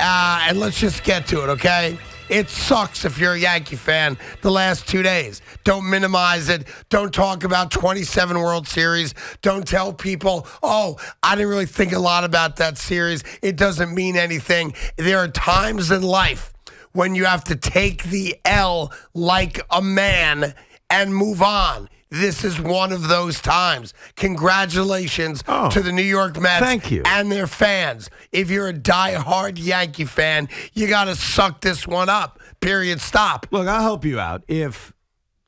And let's just get to it, okay? It sucks if you're a Yankee fan the last 2 days. Don't minimize it. Don't talk about 27 World Series. Don't tell people, oh, I didn't really think a lot about that series. It doesn't mean anything. There are times in life when you have to take the L like a man and move on. This is one of those times. Congratulations to the New York Mets and their fans. If you're a diehard Yankee fan, you got to suck this one up. Period. Stop. Look, I'll help you out. If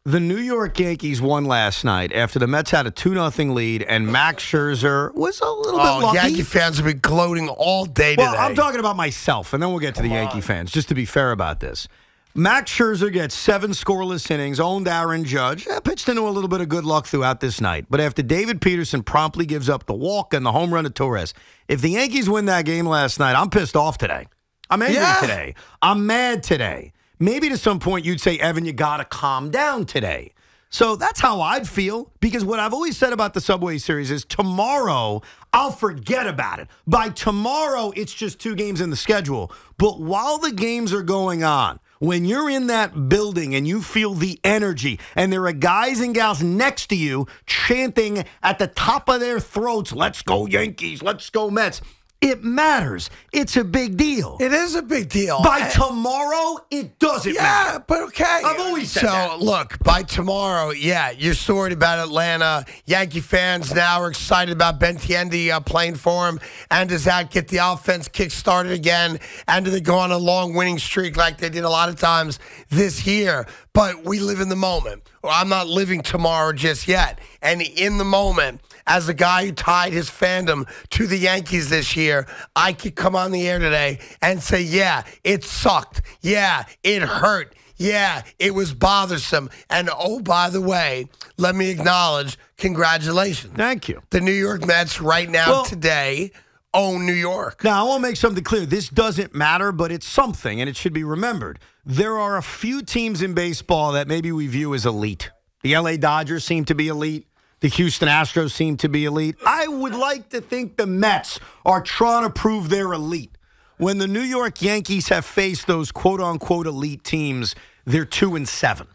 the New York Yankees won last night after the Mets had a 2-0 lead and Max Scherzer was a little bit lucky. Yankee fans have been gloating all day today. Well, I'm talking about myself, and then we'll get to the Yankee fans, just to be fair about this. Max Scherzer gets 7 scoreless innings, owned Aaron Judge, pitched into a little bit of good luck throughout this night. But after David Peterson promptly gives up the walk and the home run to Torres, if the Yankees win that game last night, I'm pissed off today. I'm angry today. I'm mad today. Maybe to some point you'd say, Evan, you got to calm down today. So that's how I'd feel, because what I've always said about the Subway Series is tomorrow I'll forget about it. By tomorrow, it's just 2 games in the schedule. But while the games are going on, when you're in that building and you feel the energy and there are guys and gals next to you chanting at the top of their throats, let's go Yankees, let's go Mets, it matters. It's a big deal. It is a big deal. By tomorrow, it doesn't matter. Yeah, but okay. I've always said that. So, look, by tomorrow, you're worried about Atlanta. Yankee fans now are excited about Benintendi playing for him. And does that get the offense kick-started again? And do they go on a long winning streak like they did a lot of times this year? But we live in the moment. Or I'm not living tomorrow just yet. And in the moment, as a guy who tied his fandom to the Yankees this year, I could come on the air today and say, yeah, it sucked. Yeah, it hurt. Yeah, it was bothersome. And oh, by the way, let me acknowledge, congratulations. Thank you. The New York Mets right now today own New York. Now, I want to make something clear. This doesn't matter, but it's something, and it should be remembered. There are a few teams in baseball that maybe we view as elite. The LA Dodgers seem to be elite. The Houston Astros seem to be elite. I would like to think the Mets are trying to prove they're elite. When the New York Yankees have faced those quote-unquote elite teams, they're 2-7.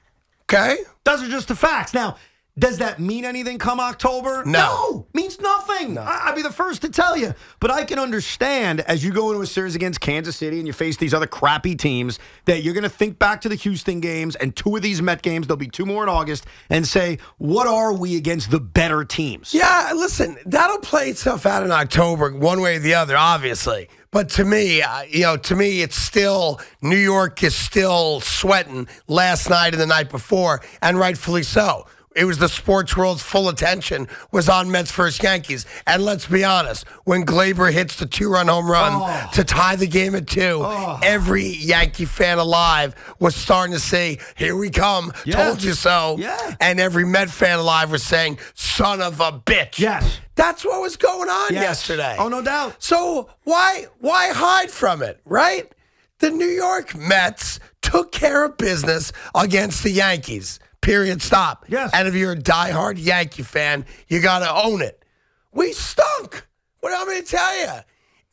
Okay. Those are just the facts. Now, does that mean anything come October? No. Means nothing. No. I'd be the first to tell you. But I can understand as you go into a series against Kansas City and you face these other crappy teams that you're going to think back to the Houston games and 2 of these Met games, there'll be 2 more in August, and say, what are we against the better teams? Yeah, listen, that'll play itself out in October one way or the other, obviously. But to me, it's still, New York is still sweating last night and the night before, and rightfully so. It was the sports world's full attention was on Mets versus Yankees. And let's be honest, when Glaber hits the 2-run home run to tie the game at 2, every Yankee fan alive was starting to say, here we come, told you so. Yeah. And every Met fan alive was saying, son of a bitch. Yes. That's what was going on yesterday. Oh, no doubt. So why hide from it, right? The New York Mets took care of business against the Yankees. Period. Stop. Yes. And if you're a diehard Yankee fan, you got to own it. We stunk. What am I going to tell you?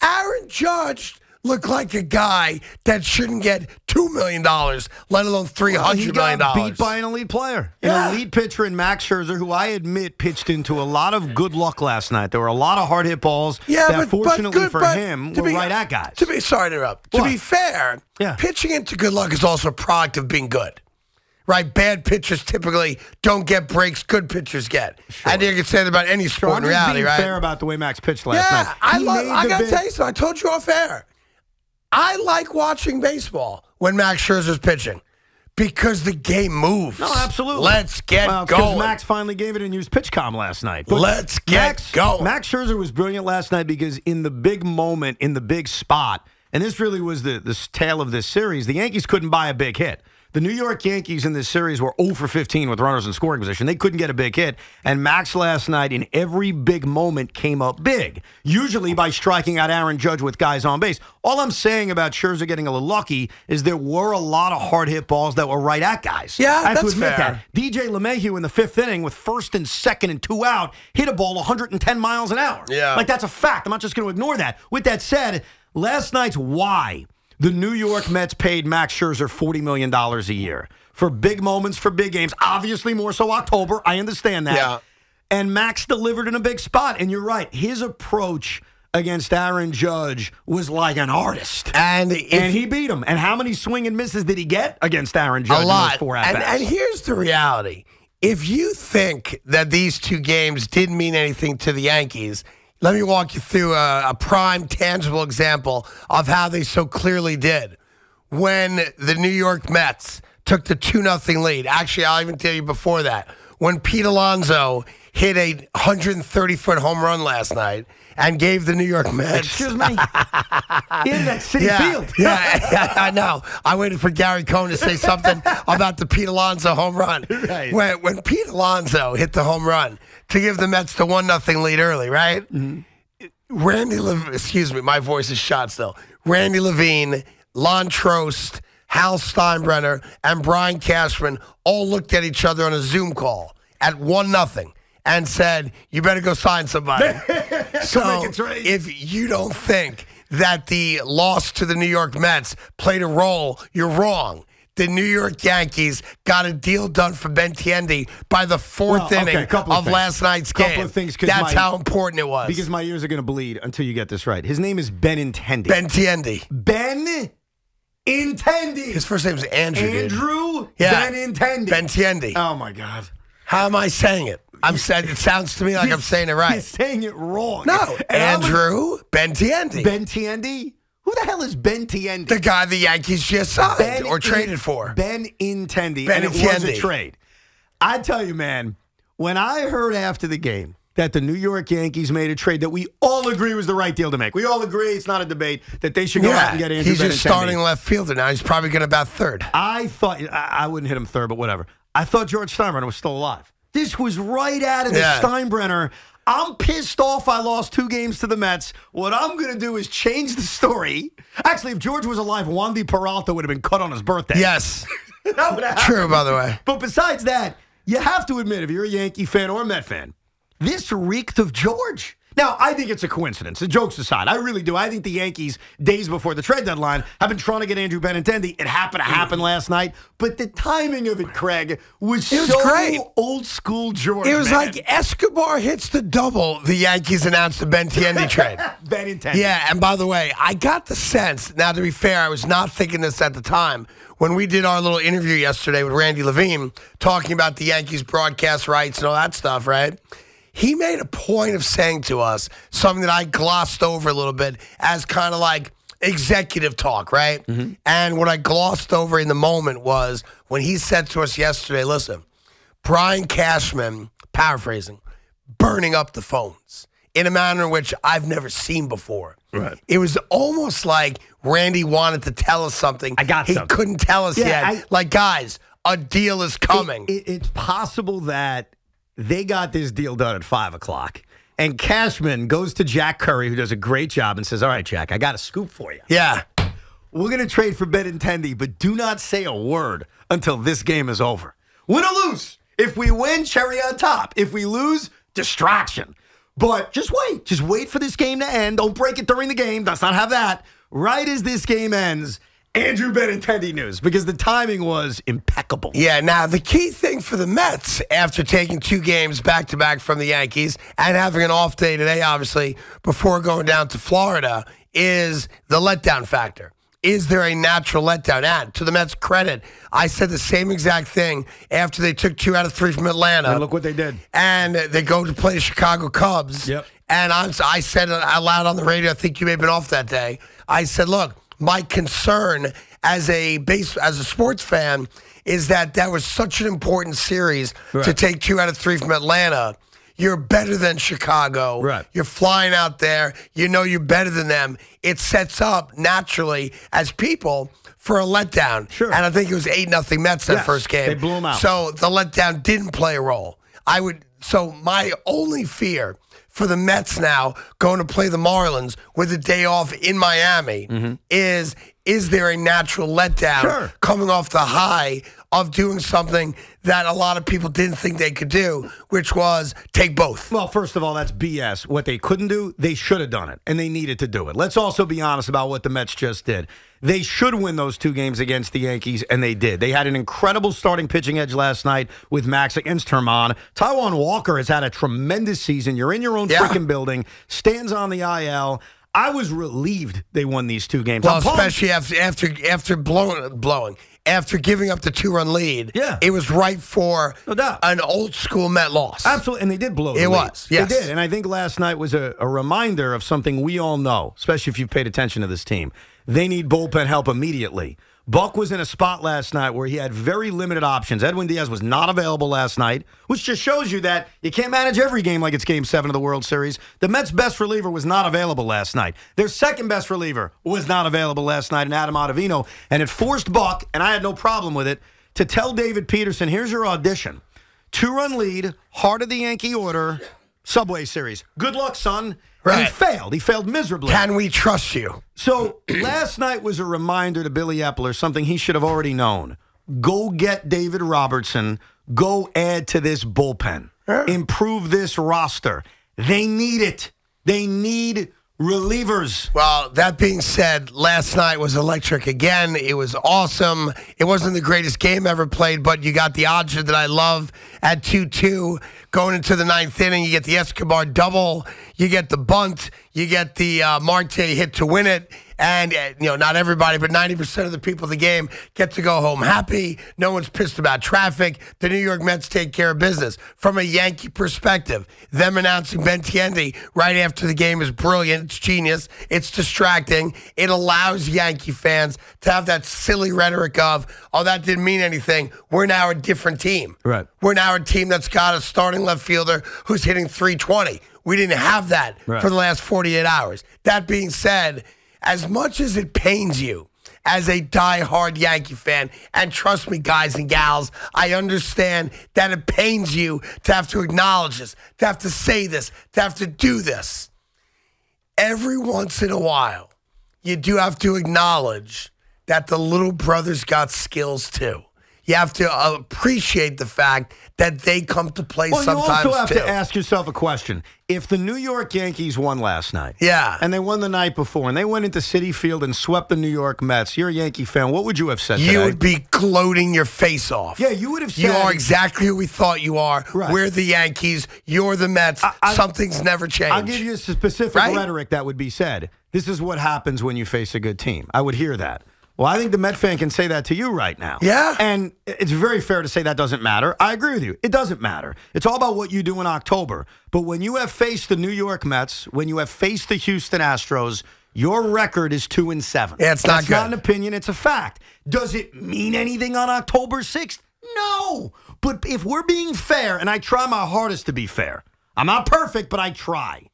Aaron Judge looked like a guy that shouldn't get $2 million, let alone $300 million. He got beat by an elite player. An elite pitcher in Max Scherzer, who I admit pitched into a lot of good luck last night. There were a lot of hard hit balls that fortunately for him were right at guys. Sorry to interrupt. To be fair, pitching into good luck is also a product of being good. Right, bad pitchers typically don't get breaks. Good pitchers get. Sure. I think you can say that about any sport in reality, right? Fair about the way Max pitched last night. I got to tell you something. I told you off air. I like watching baseball when Max Scherzer's pitching because the game moves. No, absolutely. Let's get going. Because Max finally gave it a used pitch-com last night. But let's get going. Max Scherzer was brilliant last night because in the big moment, in the big spot, and this really was the tale of this series, the Yankees couldn't buy a big hit. The New York Yankees in this series were 0 for 15 with runners in scoring position. They couldn't get a big hit. And Max last night in every big moment came up big, usually by striking out Aaron Judge with guys on base. All I'm saying about Scherzer getting a little lucky is there were a lot of hard hit balls that were right at guys. Yeah, I have that's to admit fair. that. DJ LeMahieu in the 5th inning with 1st and 2nd and 2 out hit a ball 110 miles an hour. Yeah. Like, that's a fact. I'm not just going to ignore that. With that said, last night's why The New York Mets paid Max Scherzer $40 million a year for big moments, for big games. Obviously, more so October. I understand that. Yeah. And Max delivered in a big spot. And you're right. His approach against Aaron Judge was like an artist. And he beat him. And how many swing and misses did he get against Aaron Judge a lot. in those 4 at-bats? And here's the reality. If you think that these 2 games didn't mean anything to the Yankees, let me walk you through a prime, tangible example of how they so clearly did. When the New York Mets took the 2-0 lead, actually, I'll even tell you before that, when Pete Alonso hit a 130-foot home run last night and gave the New York Mets. Excuse me? In that City Field. Yeah, I know. I waited for Gary Cohn to say something about the Pete Alonso home run. Right. When Pete Alonso hit the home run to give the Mets the 1-0 lead early, right? Mm-hmm. Excuse me, my voice is shot still. Randy Levine, Lon Trost, Hal Steinbrenner, and Brian Cashman all looked at each other on a Zoom call at 1-0 and said, you better go sign somebody. So if you don't think that the loss to the New York Mets played a role, you're wrong. The New York Yankees got a deal done for Benintendi by the 4th inning of last night's game. Couple of things, that's how important it was. Because my ears are going to bleed until you get this right. His name is Benintendi. Benintendi. Benintendi. His first name is Andrew. Andrew Benintendi. Benintendi. Oh, my God. How am I saying it? I'm saying it sounds to me like I'm saying it right. You're saying it wrong. No, Andrew Benintendi. Benintendi? Who the hell is Benintendi? The guy the Yankees just signed or traded for. Benintendi. And it was a trade. I tell you, man, when I heard after the game that the New York Yankees made a trade that we all agree was the right deal to make. We all agree, it's not a debate, that they should go out and get Andrew Benintendi. He's just starting left fielder now. He's probably going to bat third. I thought, I wouldn't hit him third, but whatever. I thought George Steinbrenner was still alive. This was right out of the Steinbrenner. I'm pissed off I lost 2 games to the Mets. What I'm going to do is change the story. Actually, if George was alive, Wandy Peralta would have been cut on his birthday. Yes. That would have True, by the way. But besides that, you have to admit, if you're a Yankee fan or a Met fan, this reeked of George. Now, I think it's a coincidence. The jokes aside, I really do. I think the Yankees, days before the trade deadline, have been trying to get Andrew Benintendi. It happened to happen last night. But the timing of it, Craig, was so great. Old school George. It was like Escobar hits the double. The Yankees announced the Benintendi trade. Benintendi. Yeah, and by the way, I got the sense, now to be fair, I was not thinking this at the time, when we did our little interview yesterday with Randy Levine, talking about the Yankees broadcast rights and all that stuff, right? He made a point of saying to us something that I glossed over a little bit as kind of like executive talk, right? Mm-hmm. And what I glossed over in the moment was when he said to us yesterday, listen, Brian Cashman, paraphrasing, burning up the phones in a manner in which I've never seen before. Right. It was almost like Randy wanted to tell us something. He couldn't tell us yet. Like, guys, a deal is coming. It's possible that they got this deal done at 5 o'clock. And Cashman goes to Jack Curry, who does a great job, and says, all right, Jack, I got a scoop for you. Yeah. We're going to trade for Benintendi, but do not say a word until this game is over. Win or lose. If we win, cherry on top. If we lose, distraction. But just wait. Just wait for this game to end. Don't break it during the game. Let's not have that. Right as this game ends, Andrew Benintendi news, because the timing was impeccable. Yeah, now the key thing for the Mets, after taking 2 games back-to-back from the Yankees and having an off day today, obviously, before going down to Florida, is the letdown factor. Is there a natural letdown? And to the Mets' credit, I said the same exact thing after they took 2 out of 3 from Atlanta. And look what they did. And they go to play the Chicago Cubs. Yep. And I said it out loud on the radio, I think you may have been off that day. I said, look, my concern as a sports fan is that was such an important series to take 2 out of 3 from Atlanta. You're better than Chicago. Right. You're flying out there. You know you're better than them. It sets up naturally as people for a letdown. Sure. And I think it was 8-0 Mets that first game. They blew them out. So the letdown didn't play a role. So my only fear for the Mets now going to play the Marlins with a day off in Miami is there a natural letdown coming off the high of doing something that a lot of people didn't think they could do, which was take both. Well, first of all, that's BS. What they couldn't do, they should have done it, and they needed to do it. Let's also be honest about what the Mets just did. They should win those 2 games against the Yankees, and they did. They had an incredible starting pitching edge last night with Max against Herman. Taijuan Walker has had a tremendous season. You're in your own freaking building, stands on the IL. I was relieved they won these 2 games. Well, especially after blowing. After giving up the 2-run lead, it was right for an old-school Met loss. Absolutely, and they did blow the lead. It was, yes. They did, and I think last night was a reminder of something we all know, especially if you've paid attention to this team. They need bullpen help immediately. Buck was in a spot last night where he had very limited options. Edwin Diaz was not available last night, which just shows you that you can't manage every game like it's Game 7 of the World Series. The Mets' best reliever was not available last night. Their second-best reliever was not available last night in Adam Ottavino, and it forced Buck, and I had no problem with it, to tell David Peterson, here's your audition. 2-run lead, heart of the Yankee order, Subway Series. Good luck, son. Right. And he failed. He failed miserably. Can we trust you? So last night was a reminder to Billy Epler, something he should have already known. Go get David Robertson. Go add to this bullpen. Improve this roster. They need it. They need relievers. Well, that being said, last night was electric again. It was awesome. It wasn't the greatest game ever played, but you got the Odger that I love at 2-2 going into the 9th inning. You get the Escobar double. You get the bunt. You get the Marte hit to win it. And, not everybody, but 90% of the people of the game get to go home happy. No one's pissed about traffic. The New York Mets take care of business. From a Yankee perspective, them announcing Benintendi right after the game is brilliant. It's genius. It's distracting. It allows Yankee fans to have that silly rhetoric of, oh, that didn't mean anything. We're now a different team. Right. We're now a team that's got a starting left fielder who's hitting .320. We didn't have that for the last 48 hours. That being said, as much as it pains you as a diehard Yankee fan, and trust me, guys and gals, I understand that it pains you to have to acknowledge this, to have to say this, to have to do this. Every once in a while, you do have to acknowledge that the little brother's got skills too. You have to appreciate the fact that they come to play sometimes, you also have too. to ask yourself a question. If the New York Yankees won last night, and they won the night before, and they went into Citi Field and swept the New York Mets, you're a Yankee fan, what would you have said today? You would be gloating your face off. Yeah, you would have said... You are exactly who we thought you are. Right. We're the Yankees. You're the Mets. Something's never changed. I'll give you a specific rhetoric that would be said. This is what happens when you face a good team. I would hear that. Well, I think the Met fan can say that to you right now. Yeah. And it's very fair to say that doesn't matter. I agree with you. It doesn't matter. It's all about what you do in October. But when you have faced the New York Mets, when you have faced the Houston Astros, your record is 2-7. Yeah, it's not good. That's not an opinion. It's a fact. Does it mean anything on October 6th? No. But if we're being fair, and I try my hardest to be fair, I'm not perfect, but I try.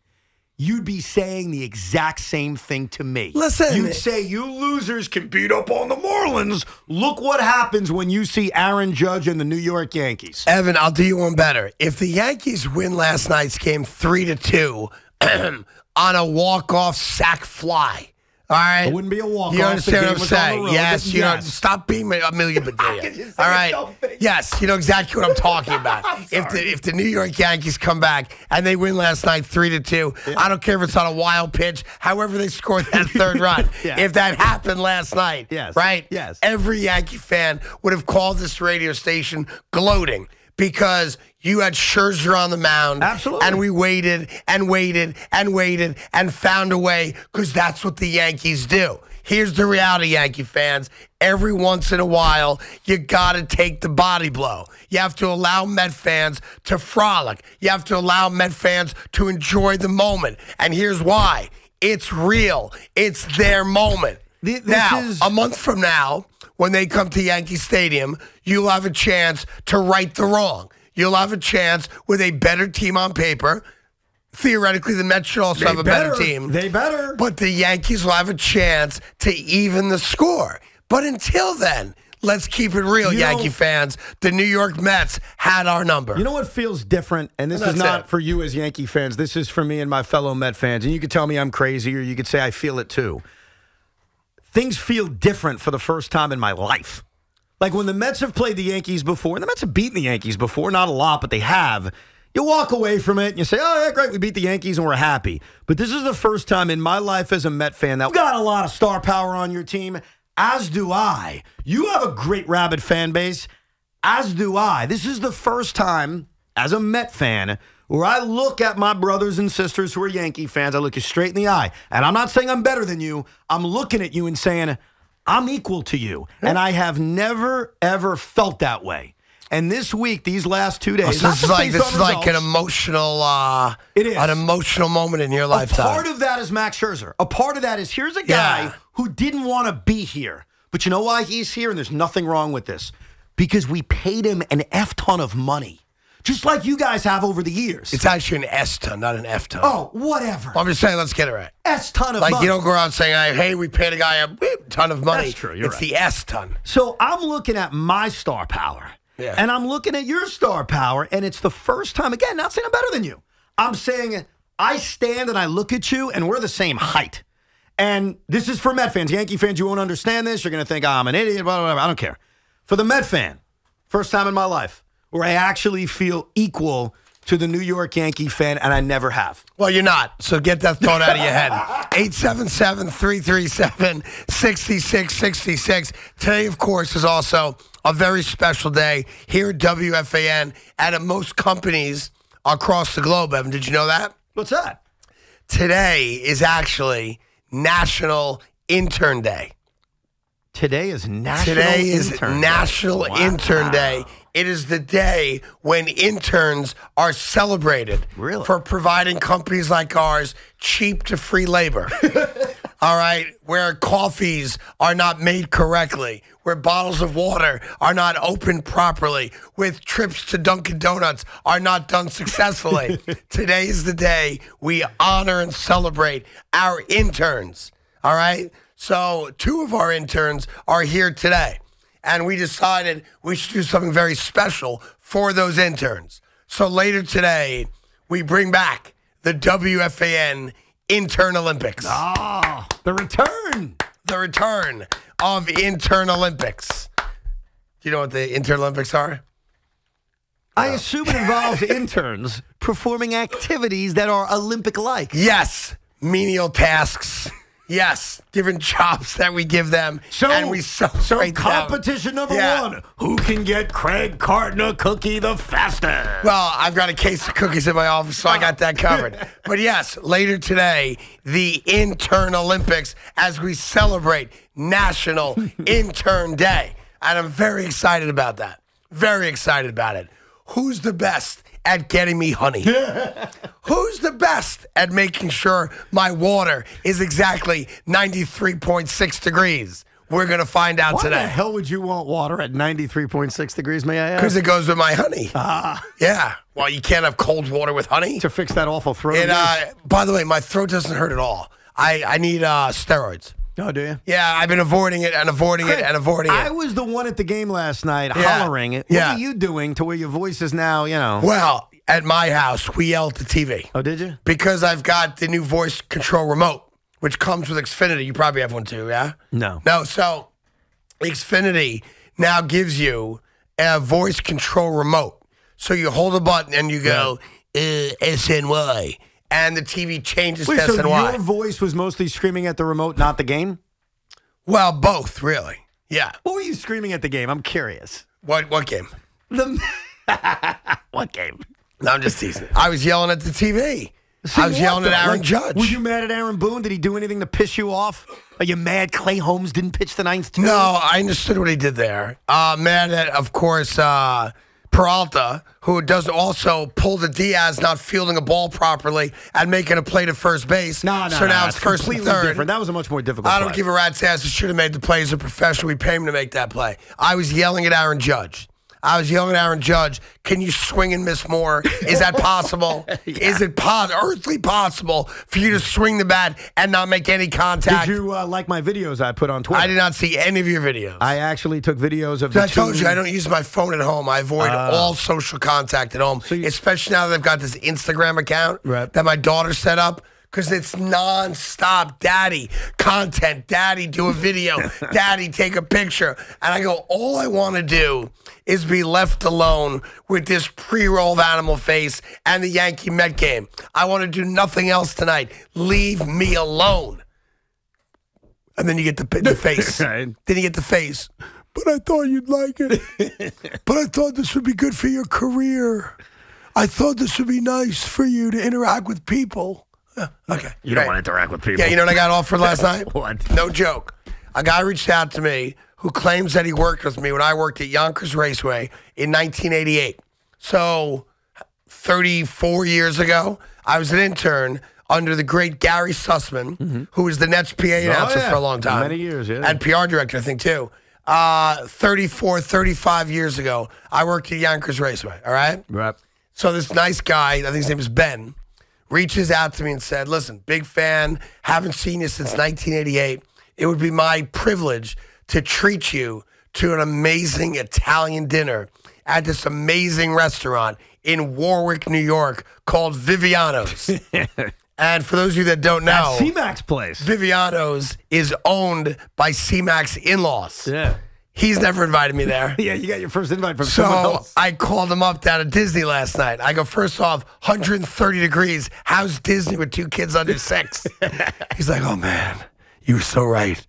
You'd be saying the exact same thing to me. Listen. You'd say, you losers can beat up on the Marlins. Look what happens when you see Aaron Judge and the New York Yankees. Evan, I'll do you one better. If the Yankees win last night's game 3-2 on a walk-off sac fly, all right? It wouldn't be a walk-off. You understand what I'm saying? Yes. You know, stop being a million bedelia. All right? Yes, you know exactly what I'm talking about. If the New York Yankees come back and they win last night 3-2, I don't care if it's on a wild pitch, however they scored that third run. If that happened last night, right? Yes. Every Yankee fan would have called this radio station gloating because you had Scherzer on the mound. Absolutely. And we waited and waited and waited and found a way because that's what the Yankees do. Here's the reality, Yankee fans. Every once in a while, you got to take the body blow. You have to allow Met fans to frolic. You have to allow Met fans to enjoy the moment. And here's why. It's real. It's their moment. A month from now, when they come to Yankee Stadium, you'll have a chance to right the wrong. You'll have a chance with a better team on paper. Theoretically, the Mets should also have a better team. They better. But the Yankees will have a chance to even the score. But until then, let's keep it real, Yankee fans. The New York Mets had our number. You know what feels different? And this is not for you as Yankee fans. This is for me and my fellow Met fans. And you could tell me I'm crazy, or you could say I feel it too. Things feel different for the first time in my life. Like when the Mets have played the Yankees before, and the Mets have beaten the Yankees before, not a lot, but they have. You walk away from it and you say, oh, yeah, great, we beat the Yankees and we're happy. But this is the first time in my life as a Met fan that you've got a lot of star power on your team, as do I. You have a great rabid fan base, as do I. This is the first time as a Met fan where I look at my brothers and sisters who are Yankee fans, I look you straight in the eye. And I'm not saying I'm better than you. I'm looking at you and saying, I'm equal to you. And I have never, ever felt that way. And this week, these last 2 days, so this is like an emotional, it is an emotional moment in your lifetime. A part of that is Max Scherzer. A part of that is here's a guy who didn't want to be here, but you know why he's here, and there's nothing wrong with this, because we paid him an F ton of money, just like you guys have over the years. It's actually an S ton, not an F ton. Oh, whatever. I'm just saying, let's get it right. S ton of money. Like you don't go around saying, "Hey, we paid a guy a ton of money." That's true. You're it's right. the S ton. So I'm looking at my star power. Yeah. And I'm looking at your star power, and it's the first time, again, not saying I'm better than you. I'm saying I stand and I look at you, and we're the same height. And this is for Met fans. Yankee fans, you won't understand this. You're going to think, I'm an idiot, blah, blah, blah. I don't care. For the Met fan, first time in my life where I actually feel equal to the New York Yankee fan, and I never have. Well, you're not, so get that thought out of your head. 877-337-6666. Today, of course, is also a very special day here at WFAN and at most companies across the globe, Evan. Did you know that? What's that? Today is actually National Intern Day. Today is National Intern Day. It is the day when interns are celebrated for providing companies like ours cheap to free labor. All right, where coffees are not made correctly, where bottles of water are not opened properly, with trips to Dunkin' Donuts are not done successfully. Today is the day we honor and celebrate our interns. All right, so 2 of our interns are here today, and we decided we should do something very special for those interns. So later today, we bring back the WFAN Intern Olympics. Ah, the return. The return of Intern Olympics. Do you know what the Intern Olympics are? I assume it involves interns performing activities that are Olympic-like. Yes. Menial tasks. Yes, different jobs that we give them, and we celebrate them. Competition number 1, who can get Craig Carton a cookie the fastest? Well, I've got a case of cookies in my office, so I got that covered. But yes, later today, the Intern Olympics as we celebrate National Intern Day. And I'm very excited about that. Very excited about it. Who's the best at getting me honey? Who's the best at making sure my water is exactly 93.6 degrees? We're going to find out today. Why the hell would you want water at 93.6 degrees, may I ask? Because it goes with my honey. Yeah. Well, you can't have cold water with honey. To fix that awful throat. By the way, my throat doesn't hurt at all. I need steroids. Oh, do you? Yeah, I've been avoiding it and avoiding it and avoiding it. I was the one at the game last night hollering. What are you doing to where your voice is now, Well, at my house, we yell at the TV. Oh, did you? Because I've got the new voice control remote, which comes with Xfinity. You probably have one too, yeah? No. No, so Xfinity now gives you a voice control remote. So you hold a button and you go, SNY. And the TV changes to SNY. So your voice was mostly screaming at the remote, not the game? Well, both, really. Yeah. What were you screaming at the game? I'm curious. What game? What game? No, I'm just teasing. I was yelling at the TV. I was yelling at Aaron Judge. Were you mad at Aaron Boone? Did he do anything to piss you off? Are you mad Clay Holmes didn't pitch the ninth too? No, I understood what he did there. Mad at, of course, Peralta, who does also pull the Diaz, not fielding a ball properly and making a play to first base. So now it's first and third. Different. That was a much more difficult I don't give a rat's ass. It should have made the play as a professional. We pay him to make that play. I was yelling at Aaron Judge. Can you swing and miss more? Is that possible? Is it earthly possible for you to swing the bat and not make any contact? Did you like my videos I put on Twitter? I did not see any of your videos. I actually took videos of I told you, I don't use my phone at home. I avoid all social contact at home, especially now that I've got this Instagram account that my daughter set up. because it's nonstop. Daddy, content. Daddy, do a video. Daddy, take a picture. And I go, all I want to do is be left alone with this pre-rolled animal face and the Yankee Met game. I want to do nothing else tonight. Leave me alone. And then you get the face. Right. Then you get the face. But I thought you'd like it. But I thought this would be good for your career. I thought this would be nice for you to interact with people. Okay. You don't want to interact with people. Yeah, you know what I got offered last night? What? No joke. A guy reached out to me who claims that he worked with me when I worked at Yonkers Raceway in 1988. So 34 years ago, I was an intern under the great Gary Sussman, who was the Nets PA announcer for a long time. Many years, yeah. And PR director, I think, too. 35 years ago, I worked at Yonkers Raceway, all right? Right. So this nice guy, I think his name is Ben, reaches out to me and said, listen, big fan, haven't seen you since 1988. It would be my privilege to treat you to an amazing Italian dinner at this amazing restaurant in Warwick, New York called Viviano's. And for those of you that don't know, C-Mac's place. Viviano's is owned by C-Mac's in-laws. Yeah. He's never invited me there. Yeah, you got your first invite from someone So else. I called him up down at Disney last night. I go, first off, 130 degrees. How's Disney with 2 kids under 6? He's like, oh, man, you were so right.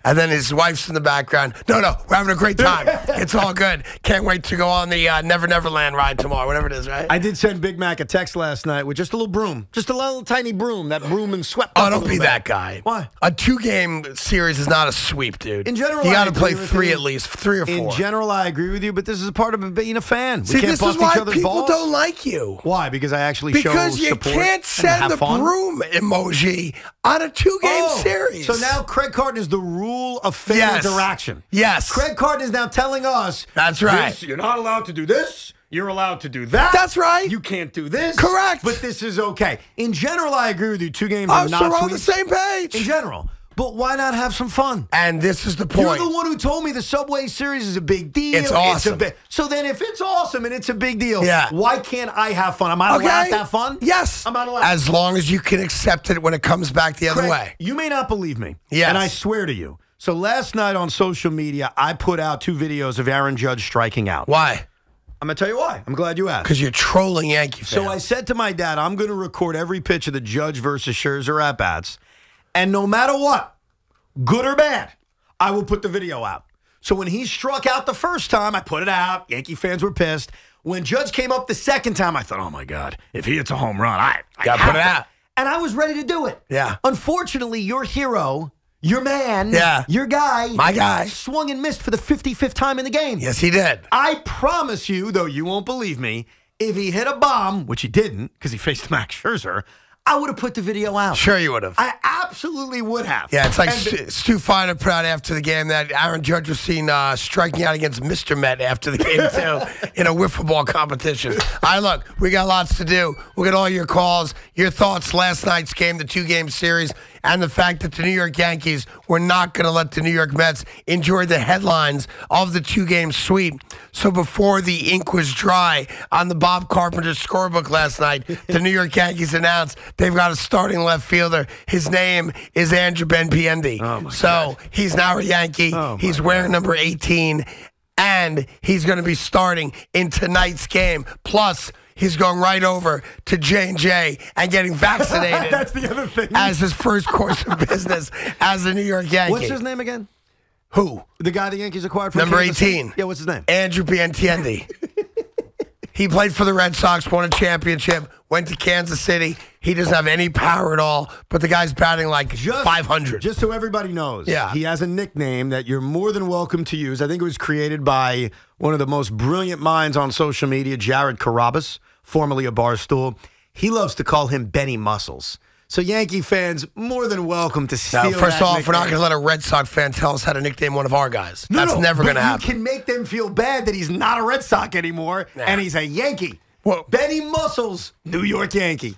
And then his wife's in the background. No, we're having a great time. It's all good. Can't wait to go on the Never Never Land ride tomorrow, whatever it is, right? I did send Big Mac a text last night with just a little broom. Just a little tiny broom. That broom and swept Oh, up a don't little be bit. that guy. Why? A 2-game series is not a sweep, dude. In general, you got I to agree play with 3 you. at least, 3 or 4. In general, I agree with you, but this is a part of being a fan. We See, can't this bust is why each other's people balls. don't like you. Why? Because I actually Because show you support can't and send have the fun? broom emoji on a 2-game series. So now Craig Carton is the rule of fair interaction. Yes. Craig Carton is now telling us. That's right. This, you're not allowed to do this. You're allowed to do that. That's right. You can't do this. Correct. But this is okay. In general, I agree with you. 2 games Oh, are so not we're on the sweet. same page. In general. But why not have some fun? And this is the point. You're the one who told me the Subway Series is a big deal. It's awesome. So then if it's awesome and it's a big deal, Yeah. why can't I have fun? Am I allowed to have fun? Yes. I'm not allowed. As long as you can accept it when it comes back the other Craig, way. You may not believe me. Yes. And I swear to you. So last night on social media, I put out 2 videos of Aaron Judge striking out. Why? I'm going to tell you why. I'm glad you asked. Because you're trolling Yankee fans. So I said to my dad, I'm going to record every pitch of the Judge versus Scherzer at-bats. And no matter what, good or bad, I will put the video out. So when he struck out the first time, I put it out. Yankee fans were pissed. When Judge came up the second time, I thought, oh, my God, if he hits a home run, I Gotta put it out. And I was ready to do it. Yeah. Unfortunately, your hero, your man, Yeah. your guy, My guy. swung and missed for the 55th time in the game. Yes, he did. I promise you, though you won't believe me, if he hit a bomb, which he didn't because he faced Max Scherzer, I would have put the video out. Sure you would have. I absolutely would have. Yeah, it's like And Stu Feiner put out after the game that Aaron Judge was seen striking out against Mr. Met after the game, too, in a wiffle ball competition. All right, look, we got lots to do. We'll get all your calls, your thoughts last night's game, the 2-game series, and the fact that the New York Yankees were not going to let the New York Mets enjoy the headlines of the 2-game sweep. So before the ink was dry on the Bob Carpenter scorebook last night, the New York Yankees announced they've got a starting left fielder. His name is Andrew Benintendi. Oh so he's now a Yankee. He's wearing number 18, and he's going to be starting in tonight's game. Plus, he's going right over to J&J and getting vaccinated. That's the other thing. As his first course of business as a New York Yankee. What's his name again? Who? The guy the Yankees acquired from Number Kansas 18. City? Yeah, what's his name? Andrew Benintendi. He played for the Red Sox, won a championship, went to Kansas City. He doesn't have any power at all, but the guy's batting like 500. Just so everybody knows, Yeah. he has a nickname that you're more than welcome to use. I think it was created by one of the most brilliant minds on social media, Jared Carabas, formerly of Barstool. He loves to call him Benny Muscles. So Yankee fans, more than welcome to steal Now, first that off, we're not nickname. going to let a Red Sox fan tell us how to nickname one of our guys. No, That's never but going to happen. You can make them feel bad that he's not a Red Sox anymore, and he's a Yankee. Well- Benny Muscles, New York Yankee.